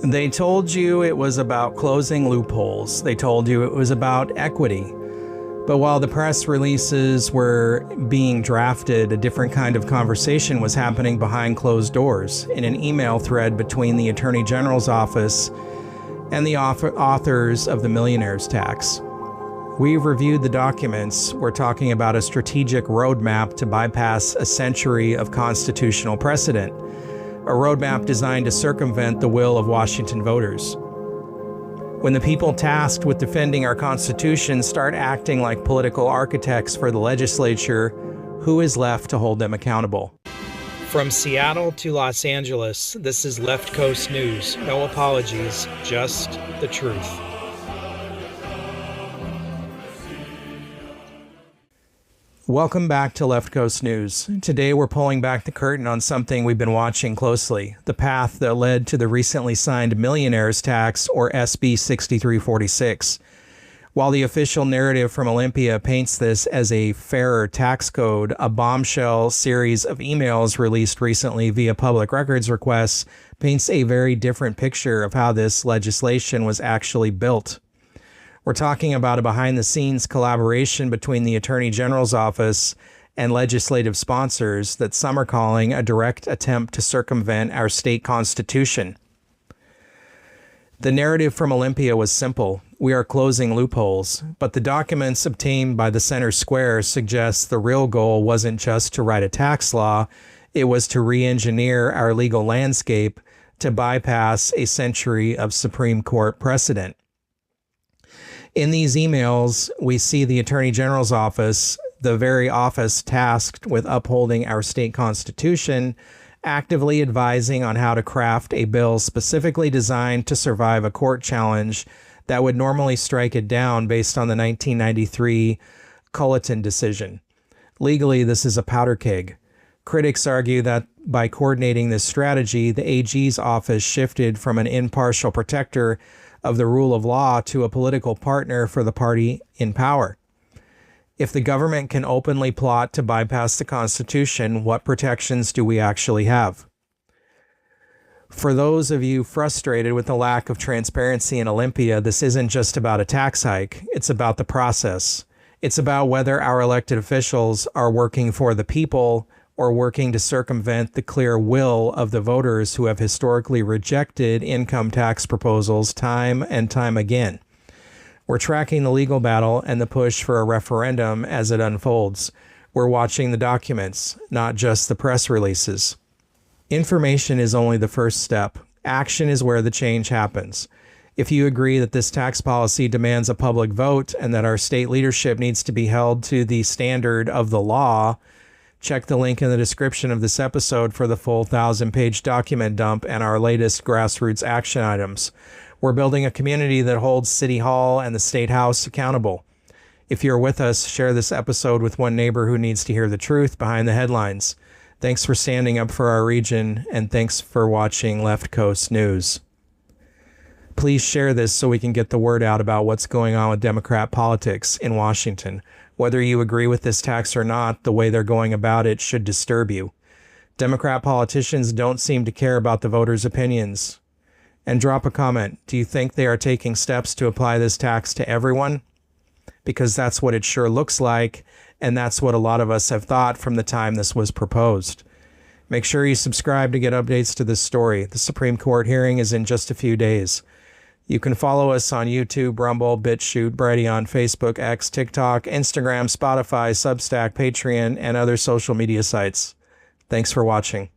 They told you it was about closing loopholes. They told you it was about equity. But while the press releases were being drafted, a different kind of conversation was happening behind closed doors in an email thread between the Attorney General's office and the authors of the millionaire's tax. We've reviewed the documents. We're talking about a strategic roadmap to bypass a century of constitutional precedent, a roadmap designed to circumvent the will of Washington voters. When the people tasked with defending our Constitution start acting like political architects for the legislature, who is left to hold them accountable? From Seattle to Los Angeles, this is Left Coast News. No apologies, just the truth. Welcome back to Left Coast News. Today we're pulling back the curtain on something we've been watching closely, the path that led to the recently signed millionaire's tax, or SB 6346. While the official narrative from Olympia paints this as a fairer tax code, a bombshell series of emails released recently via public records requests paints a very different picture of how this legislation was actually built. We're talking about a behind-the-scenes collaboration between the Attorney General's office and legislative sponsors that some are calling a direct attempt to circumvent our state constitution. The narrative from Olympia was simple. We are closing loopholes, but the documents obtained by the Center Square suggest the real goal wasn't just to write a tax law, it was to re-engineer our legal landscape to bypass a century of Supreme Court precedent. In these emails, we see the Attorney General's office, the very office tasked with upholding our state constitution, actively advising on how to craft a bill specifically designed to survive a court challenge that would normally strike it down based on the 1993 Culliton decision. Legally, this is a powder keg. Critics argue that by coordinating this strategy, the AG's office shifted from an impartial protector of the rule of law to a political partner for the party in power. If the government can openly plot to bypass the Constitution, what protections do we actually have? For those of you frustrated with the lack of transparency in Olympia, this isn't just about a tax hike, it's about the process. It's about whether our elected officials are working for the people or working to circumvent the clear will of the voters who have historically rejected income tax proposals time and time again. We're tracking the legal battle and the push for a referendum as it unfolds. We're watching the documents, not just the press releases. Information is only the first step. Action is where the change happens. If you agree that this tax policy demands a public vote and that our state leadership needs to be held to the standard of the law, check the link in the description of this episode for the full 1,000-page document dump and our latest grassroots action items. We're building a community that holds City Hall and the State House accountable. If you're with us, share this episode with one neighbor who needs to hear the truth behind the headlines. Thanks for standing up for our region, and thanks for watching Left Coast News. Please share this so we can get the word out about what's going on with Democrat politics in Washington. Whether you agree with this tax or not, the way they're going about it should disturb you. Democrat politicians don't seem to care about the voters' opinions. And drop a comment. Do you think they are taking steps to apply this tax to everyone? Because that's what it sure looks like, and that's what a lot of us have thought from the time this was proposed. Make sure you subscribe to get updates to this story. The Supreme Court hearing is in just a few days. You can follow us on YouTube, Rumble, BitChute, Brighteon, Facebook, X, TikTok, Instagram, Spotify, Substack, Patreon, and other social media sites. Thanks for watching.